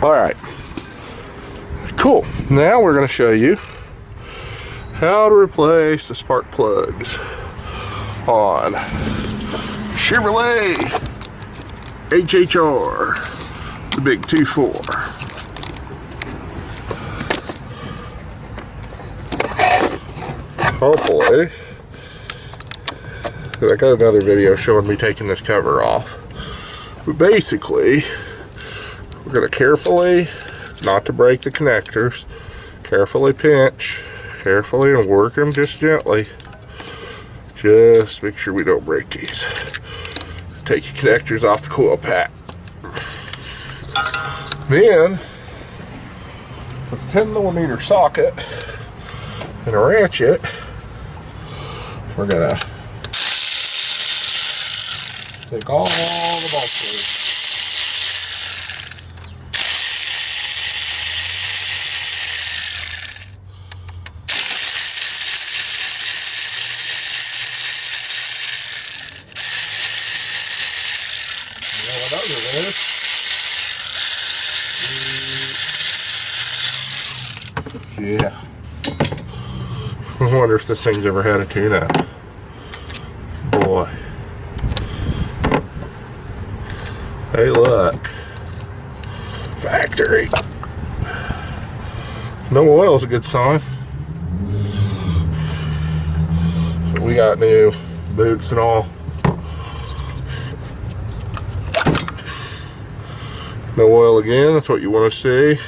All right, cool. Now we're going to show you how to replace the spark plugs on Chevrolet HHR, the big 2.4. Hopefully, I got another video showing me taking this cover off. But basically, we're going to carefully, not to break the connectors, carefully pinch, carefully, and work them just gently. Just make sure we don't break these. Take your connectors off the coil pack. Then, with a 10mm socket and a ratchet, we're gonna take all the bolts loose. Yeah. I wonder if this thing's ever had a tune-up. Boy. Hey, look. Factory. No oil's a good sign. So we got new boots and all. No oil again, that's what you want to see.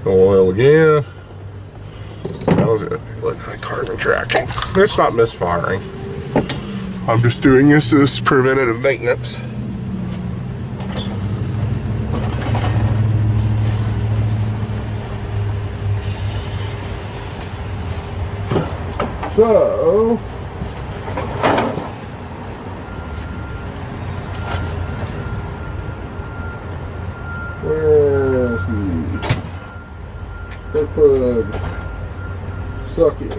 No oil again. How does it look like carbon tracking? It's not misfiring. I'm just doing this as preventative maintenance. So, where is he? Plug socket.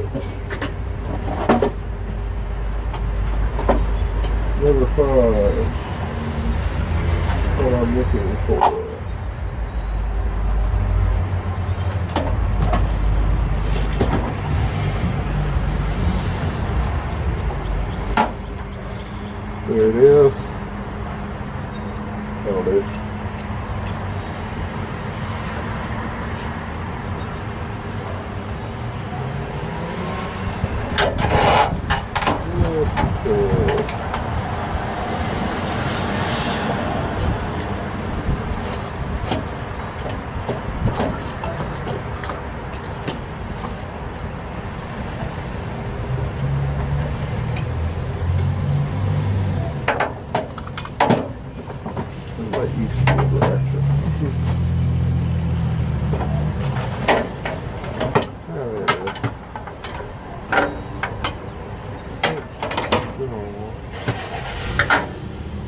Never find what I'm looking for. There it is. Found it.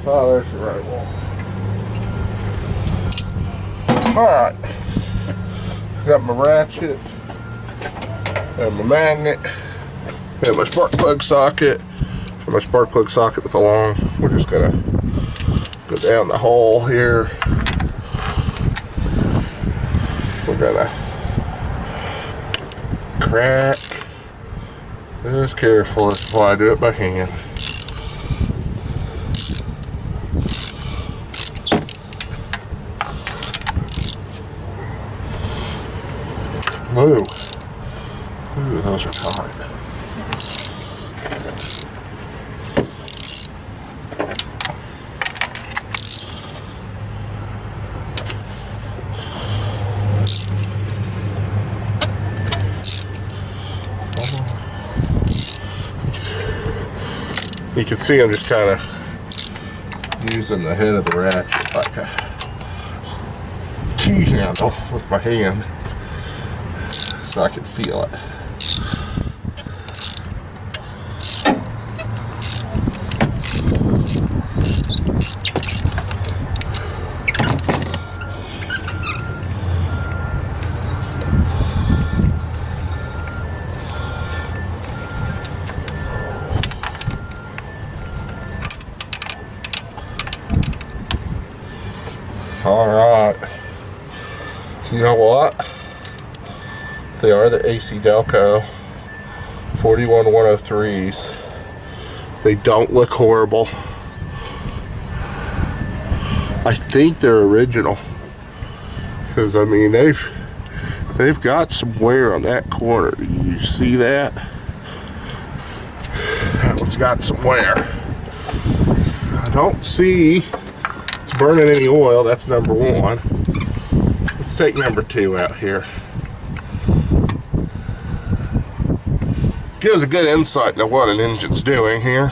Oh, there's the right one. Alright. Got my ratchet. And my magnet. And my spark plug socket. And my spark plug socket with the long. We're just gonna go down the hole here. We're gonna crack. Just careful. That's why I do it by hand. Ooh. Ooh, those are tight. You can see I'm just kind of using the head of the ratchet like a key handle with my hand so I can feel it. All right. You know what? They are the AC Delco 41103s. They don't look horrible. I think they're original. Because I mean they've got some wear on that corner. Do you see that? That one's got some wear. I don't see it's burning any oil. That's number one. Let's take number two out here. Gives a good insight into what an engine's doing here.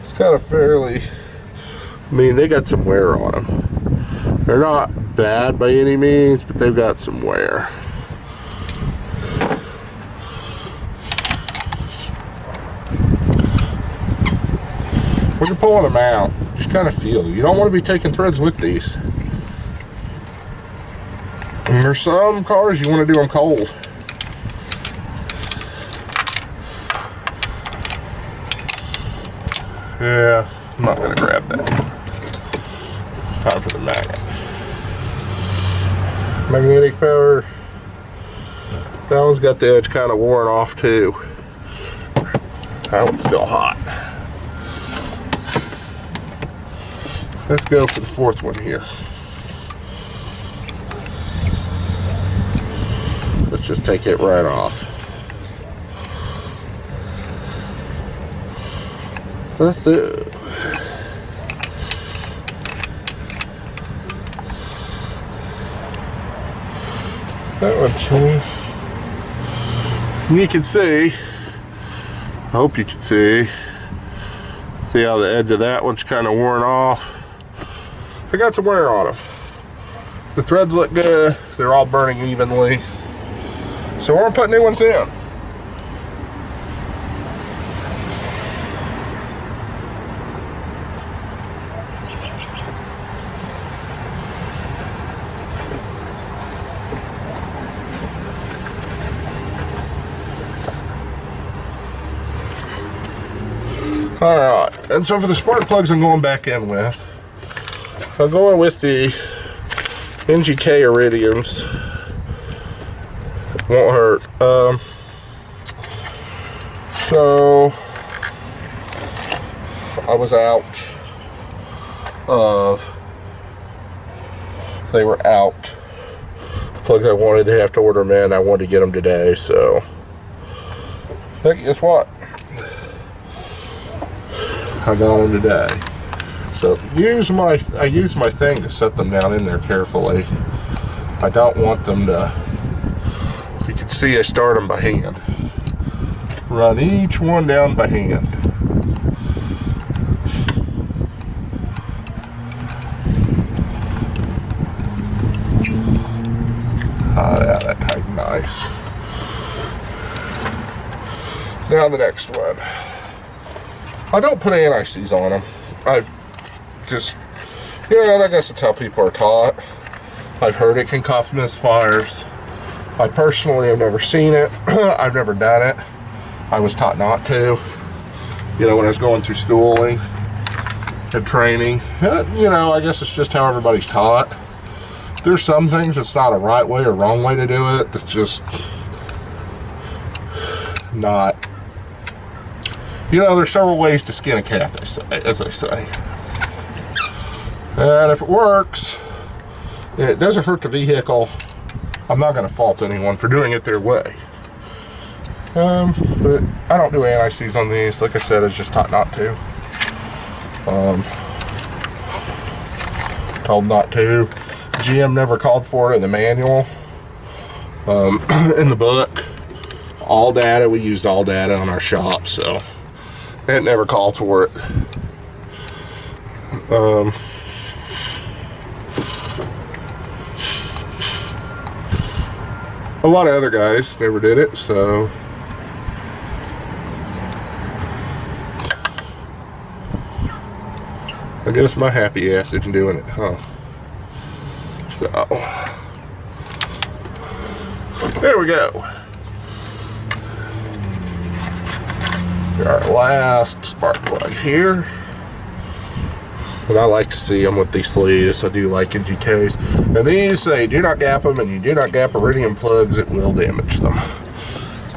It's got a fairly, I mean, they got some wear on them. They're not bad by any means, but they've got some wear. When you're pulling them out, just kind of feel. You don't want to be taking threads with these. And there's some cars you want to do them cold. Yeah, I'm not going to grab that. Time for the magnet. Magnetic power. That one's got the edge kind of worn off too. That one's still hot. Let's go for the fourth one here. Let's just take it right off. Let's do. That one's changed. You can see, I hope you can see how the edge of that one's kind of worn off. I got some wear on them. The threads look good. They're all burning evenly. So we're gonna put new ones in. All right, and so for the spark plugs I'm going back in with, I'm going with the NGK Iridiums. Won't hurt. So I was out of, they were out. Plugs I wanted, they have to order them in. I wanted to get them today, so hey, guess what? I got them today. So I use my thing to set them down in there carefully. I don't want them to, you can see I start them by hand. Run each one down by hand. Oh yeah, that tightened nice. Now the next one. I don't put anti-seize on them. I just, you know, I guess that's how people are taught. I've heard it can cause misfires. I personally have never seen it. I've never done it. I was taught not to. You know, when I was going through schooling and training. You know, I guess it's just how everybody's taught. There's some things that's not a right way or wrong way to do it. It's just not. You know, there's several ways to skin a cat, as they say. And if it works, and it doesn't hurt the vehicle, I'm not going to fault anyone for doing it their way. But I don't do anti-seize on these. Like I said, I was just taught not to. Told not to. GM never called for it in the manual. In the book, all data, we used all data on our shop, so it never called for it. A lot of other guys never did it, so I guess my happy ass isn't doing it, huh? So There we go. Our last spark plug here. And I like to see them with these sleeves. I do like NGKs. And these say do not gap them, and you do not gap iridium plugs, it will damage them.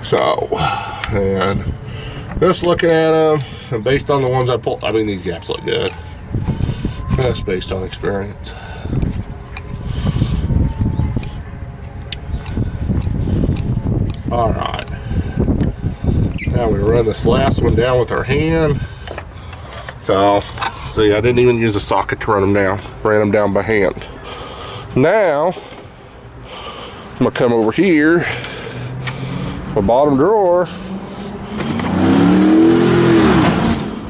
So, and just looking at them, and based on the ones I pulled, I mean, these gaps look good. That's based on experience. Alright. Now we run this last one down with our hand. So, see, I didn't even use a socket to run them down. Ran them down by hand. Now, I'm going to come over here, my bottom drawer,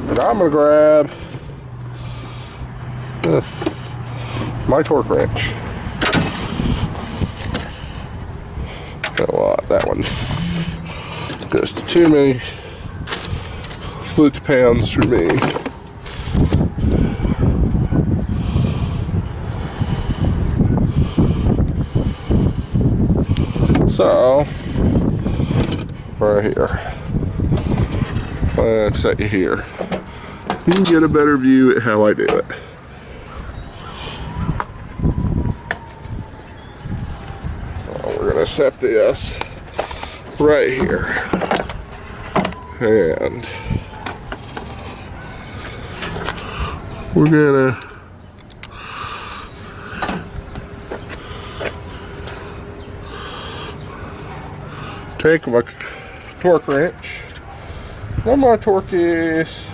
and I'm going to grab my torque wrench. You know what, that one goes to too many foot-pounds for me. So, right here, let's set you here. You can get a better view at how I do it. We're gonna set this right here, and we're gonna take my torque wrench. I'm gonna torque this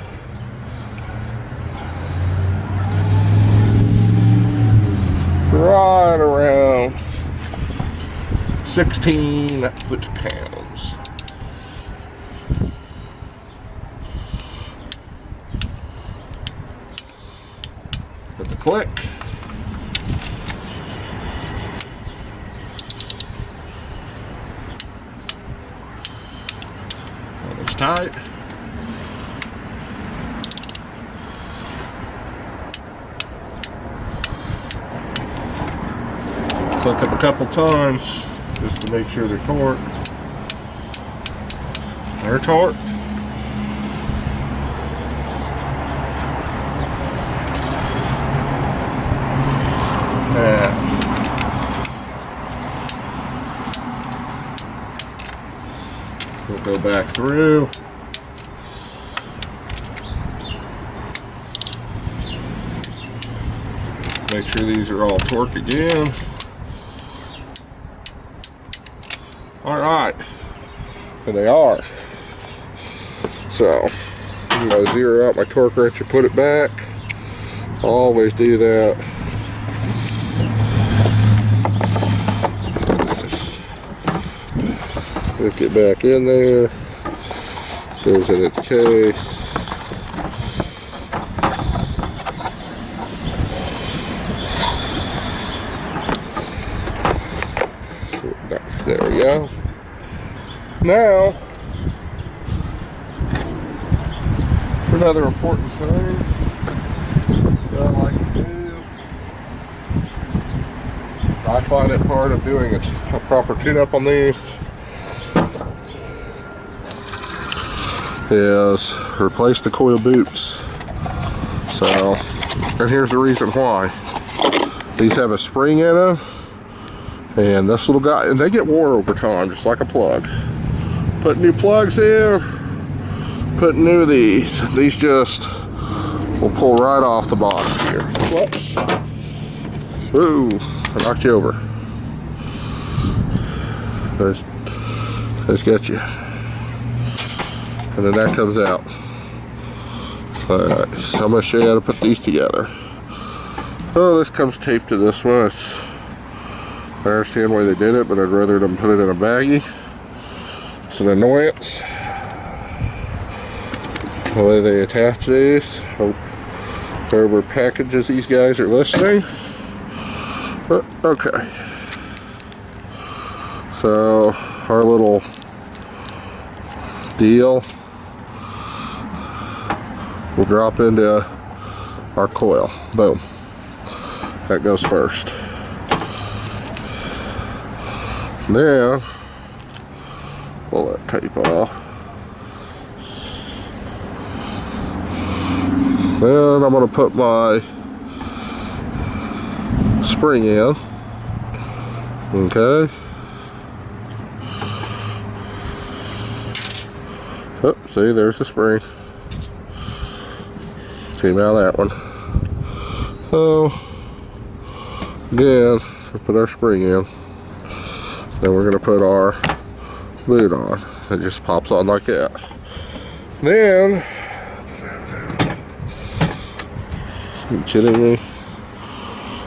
right around 16 foot-pounds. Hit the click. And it's tight. Click up a couple times just to make sure they're torqued. They're torqued. And we'll go back through. Make sure these are all torqued again. Alright, and they are. So, I'm going to zero out my torque wrench and put it back. I always do that. Hook it back in there. Goes in its case. There we go. Now, for another important thing that I like to do, I find it part of doing a proper tune-up on these, is replace the coil boots. So, and here's the reason why. These have a spring in them. And this little guy, and they get wore over time, just like a plug. Put new plugs in, put new of these. These just will pull right off the bottom here. Whoops. Ooh, I knocked you over. Let's get you. And then that comes out. Alright, so I'm going to show you how to put these together. Oh, this comes taped to this one. I understand why they did it, but I'd rather them put it in a baggie. It's an annoyance the way they attach these. Hope whoever packages these guys are listening. But, okay. So our little deal will drop into our coil. Boom. That goes first. Now, pull that tape off. Then I'm going to put my spring in. Okay. Oh, see, there's the spring. Came out of that one. So, again, we put our spring in. Then we're going to put our boot on. It just pops on like that. Then, are you kidding me?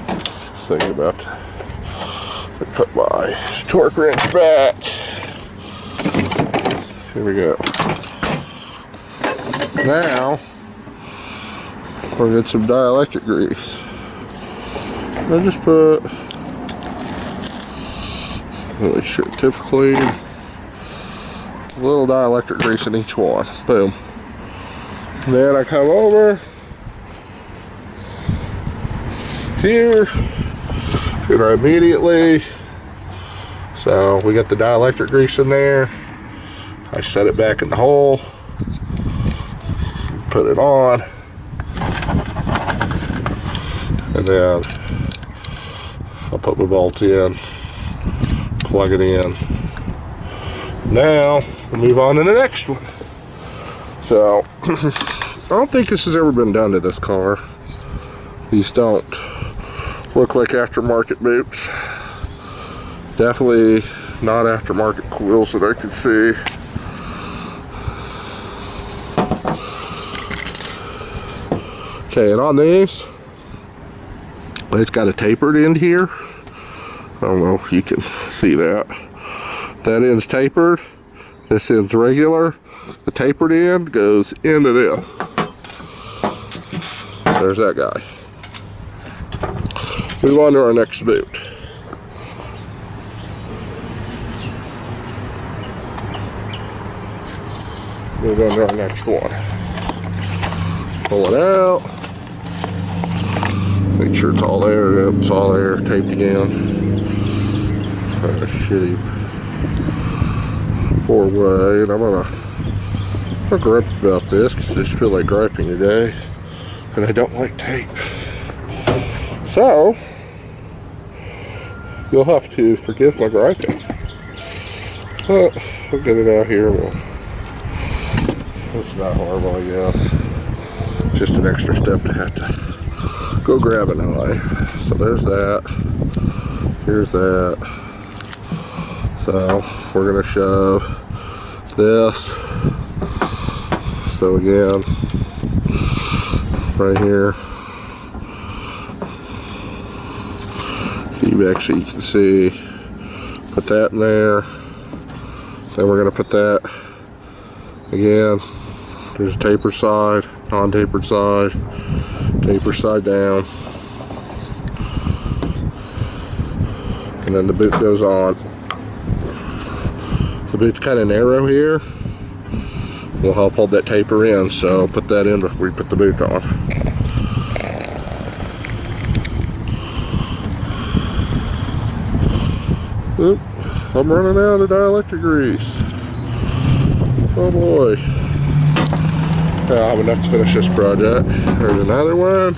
Just thinking about to put my torque wrench back. Here we go. Now, we'll get some dielectric grease. I just put, really sure, typically a little dielectric grease in each one. Boom. Then I come over here, and I immediately, so we got the dielectric grease in there. I set it back in the hole, put it on, and then I'll put my bolt in, plug it in. Now we'll move on to the next one. So I don't think this has ever been done to this car. These don't look like aftermarket boots. Definitely not aftermarket coils that I can see. Okay, and on these, it's got a tapered end here. I don't know if you can see that. That end's tapered. This end's regular. The tapered end goes into this. There's that guy. Move on to our next boot. Move on to our next one. Pull it out. Make sure it's all there. Yep, it's all there. Taped again. Kind of a shitty four-way, and I'm gonna gripe about this because I just feel like griping today, and I don't like tape. So you'll have to forgive my griping. But we'll get it out here. It's not horrible, I guess. Just an extra step to have to go grab an eye. So there's that. Here's that. So we're gonna shove this. So again, right here, you actually can see, put that in there. Then we're gonna put that again. There's a tapered side, non-tapered side, taper side down, and then the boot goes on. The boot's kind of narrow here. Will help hold that taper in, so put that in before we put the boot on. Oop, I'm running out of dielectric grease. Oh boy. I'll have enough to finish this project. There's another one.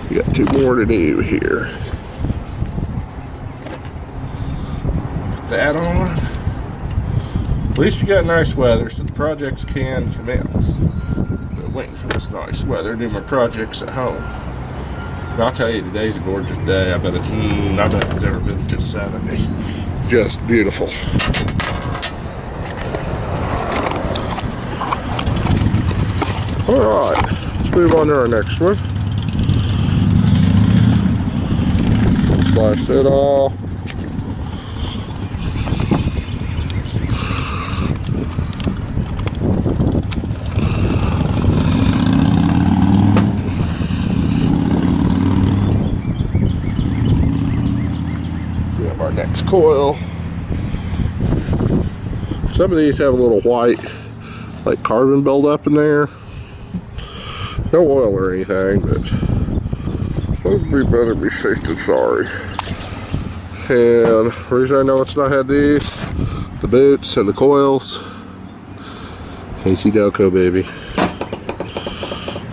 We got two more to do here. Put that on. At least we got nice weather, so the projects can commence. Waiting for this nice weather to do my projects at home. And I'll tell you, today's a gorgeous day. I bet it's ever been just 70. Just beautiful. Alright, let's move on to our next one. Slice it off. Next coil. It's Some of these have a little white, like carbon buildup in there. No oil or anything, but would be better be safe than sorry. And the reason I know it's not had these, the boots and the coils, Doko, baby.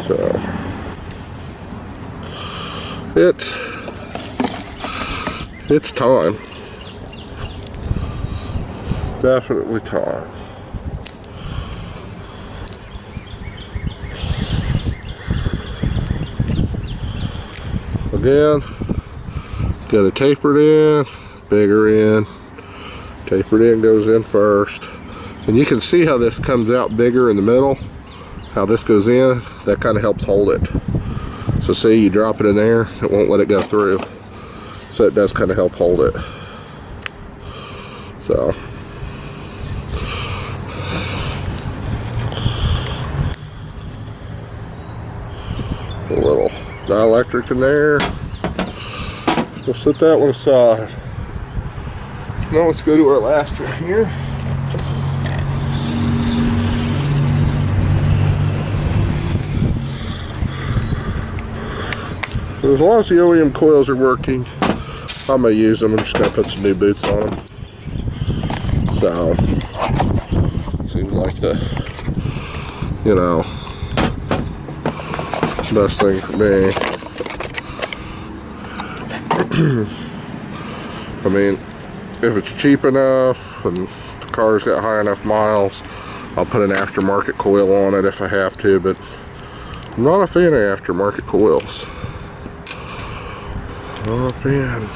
So it's time. Definitely time. Again, got a tapered in, bigger in. Tapered in goes in first. And you can see how this comes out bigger in the middle. How this goes in, that kind of helps hold it. So see, you drop it in there, it won't let it go through. So it does kind of help hold it. So. A little dielectric in there. We'll set that one aside. Now let's go to our last one here. So as long as the OEM coils are working, I'm going to use them. I'm just going to put some new boots on them. So, seems like the, you know, best thing for me. I mean, if it's cheap enough and the car's got high enough miles, I'll put an aftermarket coil on it if I have to, but I'm not a fan of aftermarket coils. Not a fan.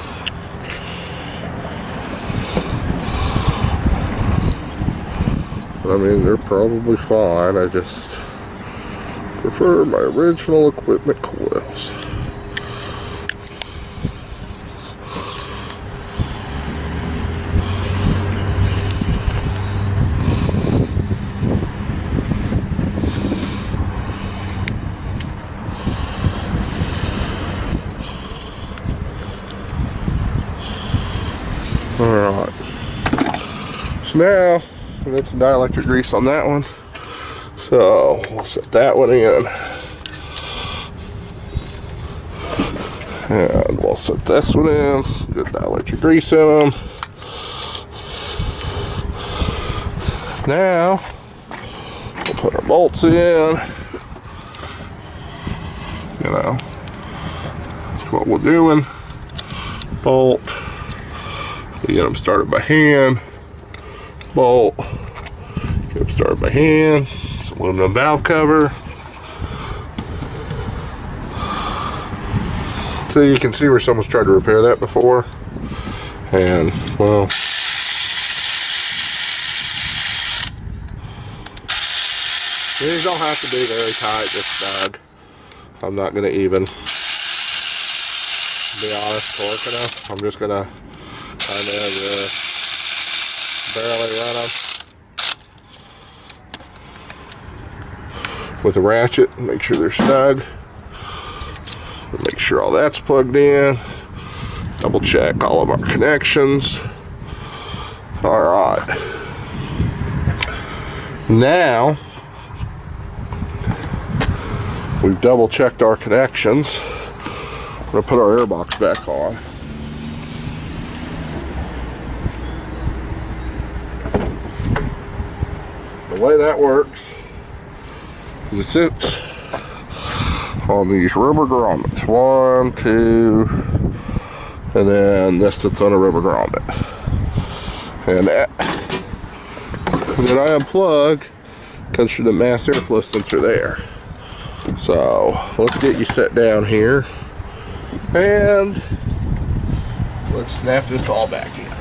I mean, they're probably fine. I just prefer my original equipment coils. Alright. So now, that's some dielectric grease on that one. So we'll set that one in. And we'll set this one in. Good dielectric grease in them. Now, we'll put our bolts in. You know, that's what we're doing. Bolt. We get them started by hand. Bolt. Get them started by hand. It's aluminum valve cover. So you can see where someone's tried to repair that before. And, well, these don't have to be very tight, just snug. I'm not going to even be honest, torque enough. I'm just going to kind of barely run them with a ratchet and make sure they're snug. Make sure all that's plugged in. Double check all of our connections. Alright. Now, we've double checked our connections. We're going to put our air box back on. The way that works is it sits on these rubber grommets. 1, 2, and then this sits on a rubber grommet. And then I unplug, comes through the mass airflow sensor there. So let's get you set down here and let's snap this all back in.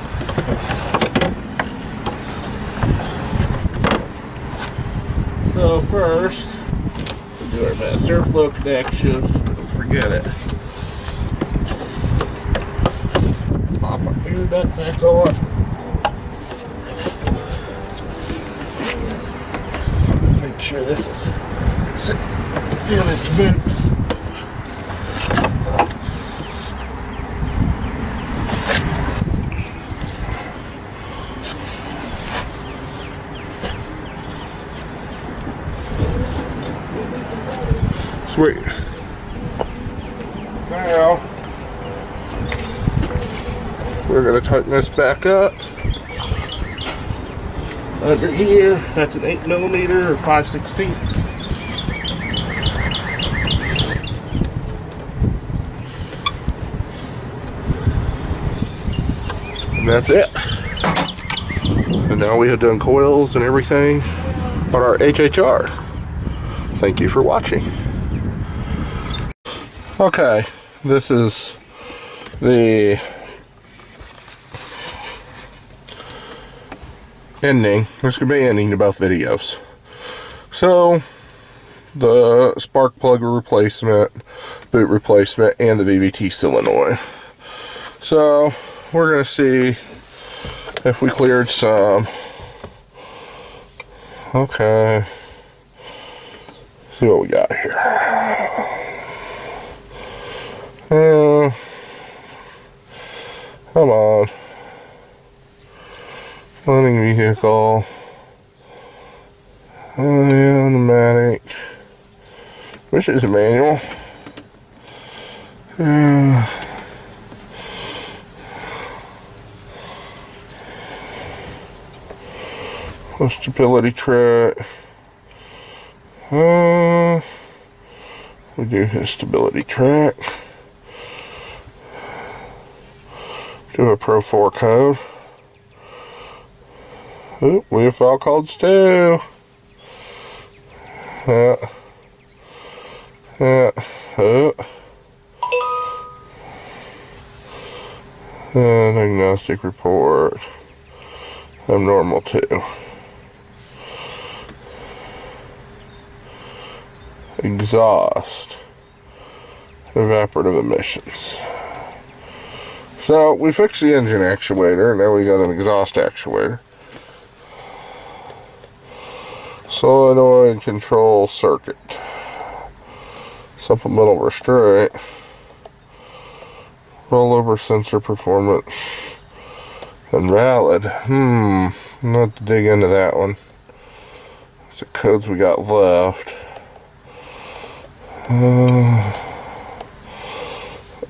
So first, we'll do our mass airflow connection. Don't forget it. Pop our air duct back on. Make sure this is sitting in its boot. Sweet. Now, we're going to tighten this back up. Under here, that's an 8mm or 5/16. And that's it. And now we have done coils and everything on our HHR. Thank you for watching. Okay, this is the ending. There's going to be an ending to both videos. So, the spark plug replacement, boot replacement, and the VVT solenoid. So, we're going to see if we cleared some. Okay. See what we got here. Come on. Running vehicle. Oh yeah, pneumatic. Which is a manual. Stability track. We do his stability track. Do a Pro 4 code. Oop, we have file codes too. Diagnostic report. Abnormal too. Exhaust. Evaporative emissions. So we fixed the engine actuator, now we got an exhaust actuator. Solenoid control circuit. Supplemental restraint. Rollover sensor performance. Invalid. I'll have to dig into that one. That's the codes we got left.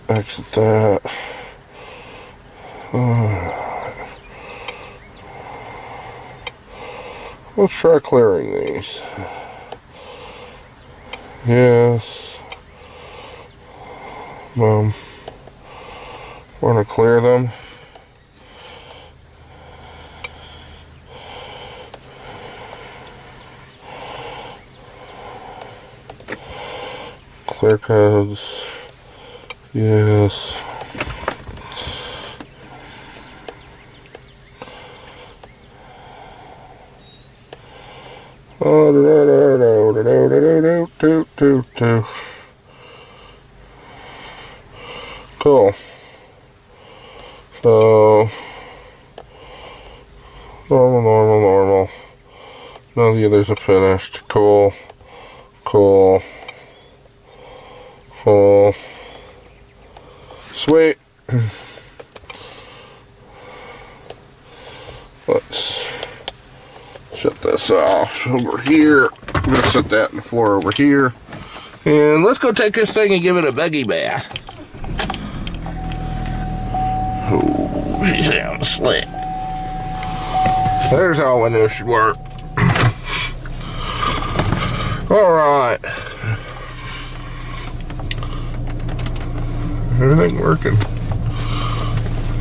Exit that. Let's try clearing these. Yes. We're going to clear them. Clear codes. Yes. Cool. So normal. None of the others are finished. Cool. Sweet. Let's shut this off over here. I'm going to set that in the floor over here. And let's go take this thing and give it a buggy bath. Oh, she sounds slick. There's how windows should work. Alright. Everything working.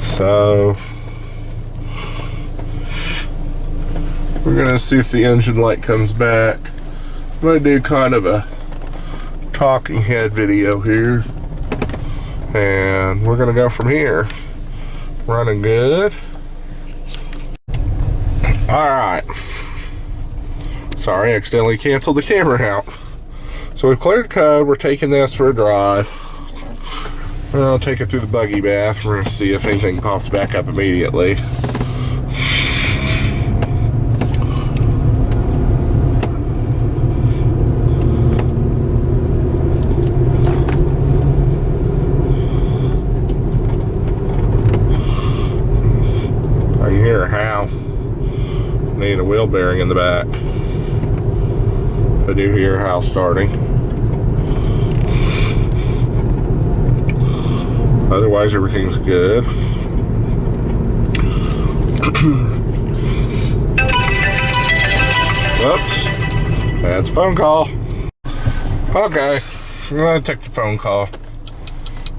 So we're gonna see if the engine light comes back. I'm gonna do kind of a talking head video here, and we're gonna go from here. Running good. Alright. Sorry, I accidentally canceled the camera out. So we've cleared the code. We're taking this for a drive. I'll take it through the buggy bath. We're going to see if anything pops back up immediately. I can hear a howl. Need a wheel bearing in the back. I do hear a howl starting. Otherwise, everything's good. Oops, that's a phone call. Okay, I took the phone call.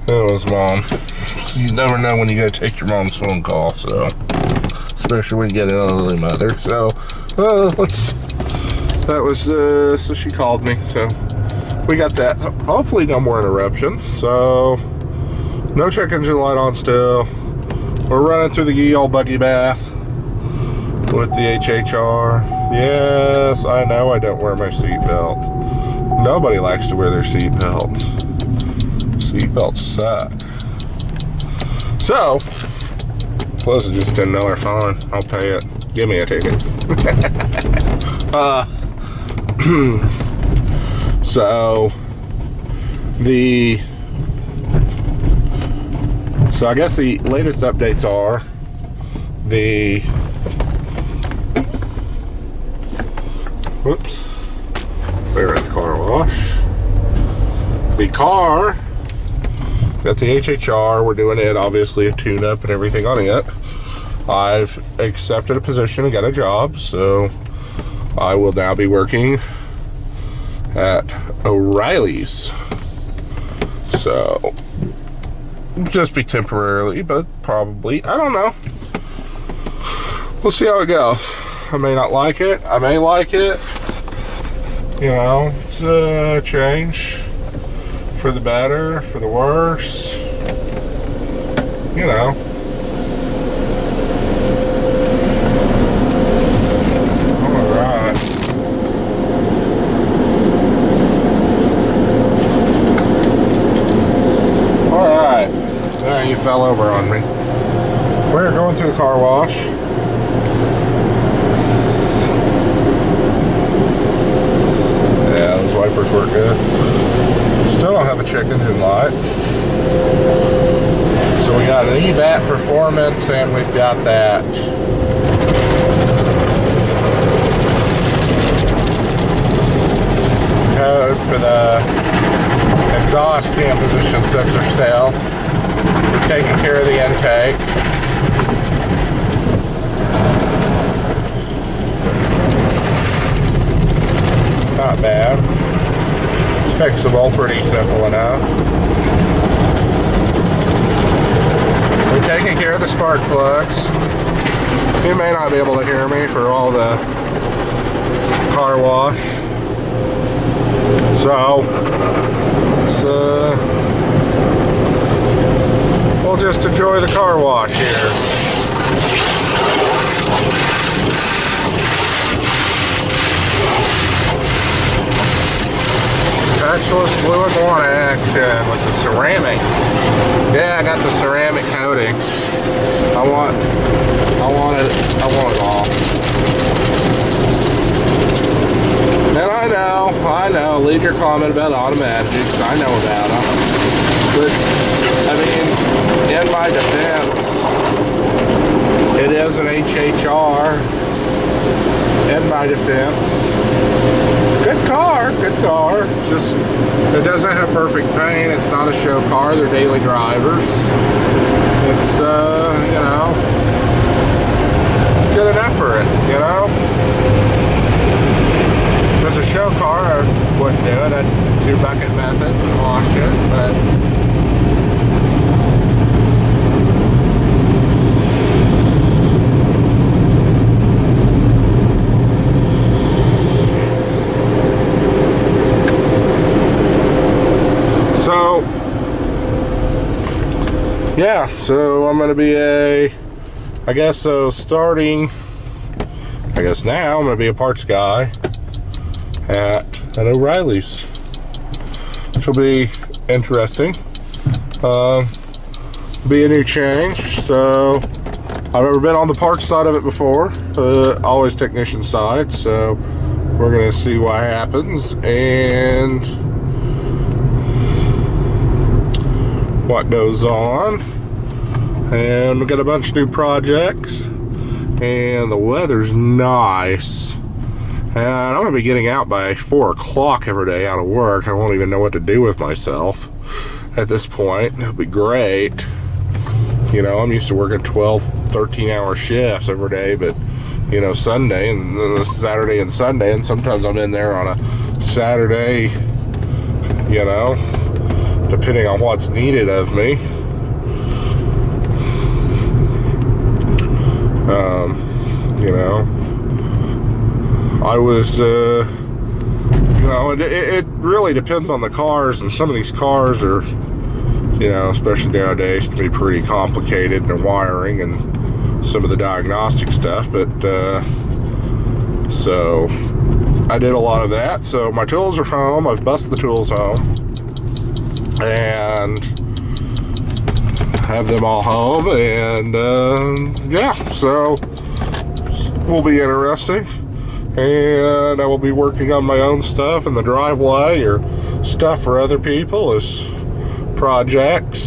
It was Mom. You never know when you gotta take your mom's phone call, so especially when you get an elderly mother. So, so she called me, so we got that. So hopefully no more interruptions. So, no check engine light on still. We're running through the ye old buggy bath with the HHR. Yes, I know I don't wear my seatbelt. Nobody likes to wear their seatbelt. Seatbelts suck. So, plus it's just $10 fine. I'll pay it. Give me a ticket. So I guess the latest updates are we're at the car wash. The car got the HHR. We're doing it, obviously, a tune-up and everything on it. I've accepted a position and got a job, so I will now be working at O'Reilly's. So, just be temporarily, but probably, I don't know. We'll see how it goes. I may not like it. I may like it. You know, it's a change for the better, for the worse. You know. Alright. Alright. There, you fell over on me. We're going through the car wash. Yeah, those wipers work good. Still don't have a check engine light. So we got an EVAT performance and we've got that code for the exhaust cam position sensor still. We've taken care of the intake. Not bad. It's fixable, pretty simple enough. We're taking care of the spark plugs. You may not be able to hear me for all the car wash. So, we'll just enjoy the car wash here. Touchless fluid one action with the ceramic. Yeah, I got the ceramic coating. I want it all. And I know, leave your comment about automatics. I know about them. But, I mean, in my defense, it is an HHR. In my defense. Good car. Just, it doesn't have perfect paint. It's not a show car. They're daily drivers. It's, you know, it's good enough for it, you know? If it was a show car, I wouldn't do it. I'd do bucket method and wash it, but yeah, so I'm going to be now I'm going to be a parts guy at an O'Reilly's, which will be interesting. Be a new change. So I've never been on the parts side of it before, always technician side, so we're going to see what happens and what goes on. And we got a bunch of new projects and the weather's nice, and I'm gonna be getting out by 4 o'clock every day out of work. I won't even know what to do with myself. at this point. It'll be great. You know, I'm used to working 12, 13-hour shifts every day, but, you know, Sunday and then Saturday and Sunday, and sometimes I'm in there on a Saturday, you know, depending on what's needed of me. You know, I was, you know, it really depends on the cars, and some of these cars are, you know, especially nowadays, can be pretty complicated in their wiring and some of the diagnostic stuff, but, so, I did a lot of that. So my tools are home, I've busted the tools home, and have them all home, and, yeah, so, will be interesting, and I will be working on my own stuff in the driveway, or stuff for other people as projects,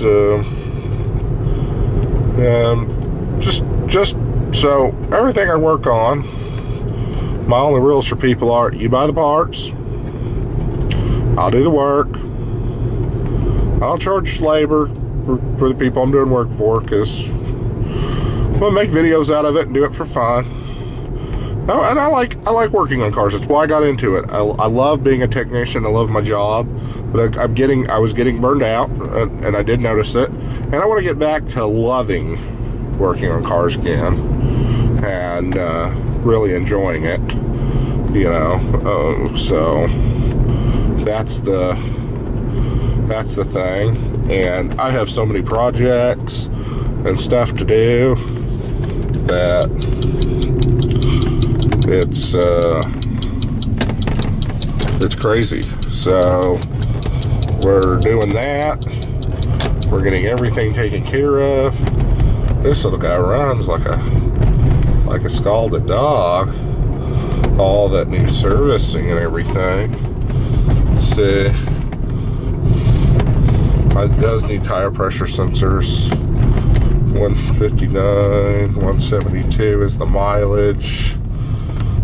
just so everything I work on, my only rules for people are: you buy the parts, I'll do the work, I'll charge labor for the people I'm doing work for, because I'm gonna make videos out of it and do it for fun. No, and I like working on cars. That's why I got into it. I love being a technician. I love my job, but I was getting burned out, and I did notice it. And I want to get back to loving working on cars again, and really enjoying it. You know, so that's the thing. And I have so many projects and stuff to do that it's crazy. So we're doing that. We're getting everything taken care of. This little guy runs like a scalded dog. All that new servicing and everything. See, it does need tire pressure sensors. 159, 172 is the mileage.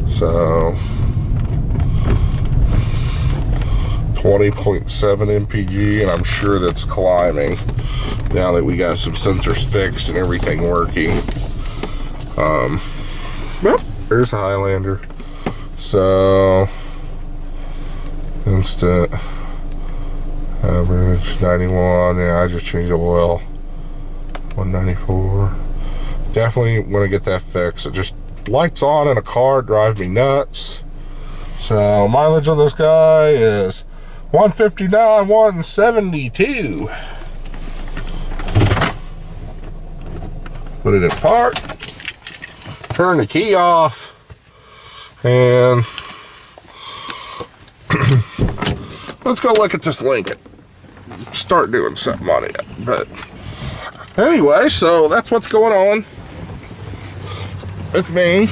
So 20.7 mpg, and I'm sure that's climbing now that we got some sensors fixed and everything working. Yep, there's the Highlander. So instant average 91. Yeah, I just changed the oil. 194. Definitely want to get that fixed. It just lights on in a car, drives me nuts. So mileage on this guy is 159, 172. Put it in park, turn the key off, and let's go look at this Lincoln. Start doing something on it. But anyway, so that's what's going on with me,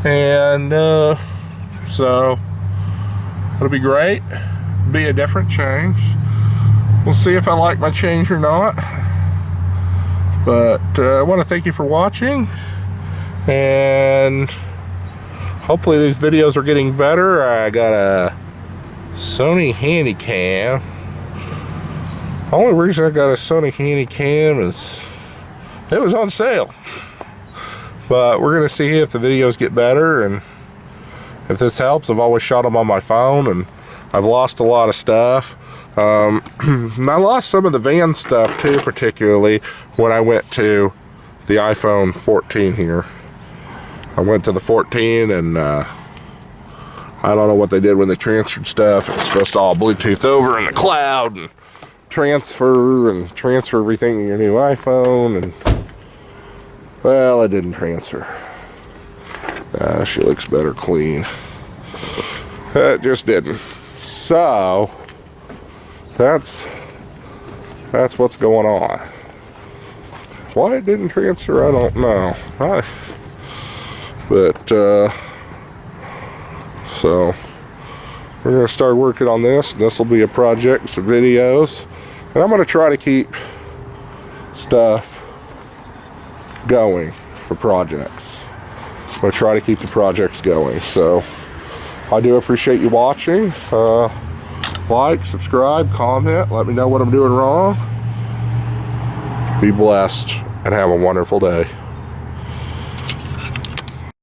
and so it'll be great. Be a different change. We'll see if I like my change or not. But I want to thank you for watching, and hopefully these videos are getting better. I got a Sony Handycam. The only reason I got a Sony Handycam is it was on sale. But we're going to see if the videos get better, and if this helps. I've always shot them on my phone, and I've lost a lot of stuff. And I lost some of the van stuff too, particularly when I went to the iPhone 14 here. I went to the 14, and I don't know what they did when they transferred stuff. It was supposed to all Bluetooth over in the cloud and transfer everything in your new iPhone, and well, it didn't transfer. She looks better clean. It just didn't. So that's what's going on. Why it didn't transfer, I don't know. But so we're gonna start working on this. This will be a project, some videos, and I'm gonna try to keep stuff going for projects. I'm gonna try to keep the projects going. So I do appreciate you watching. Like, subscribe, comment, let me know what I'm doing wrong. Be blessed and have a wonderful day.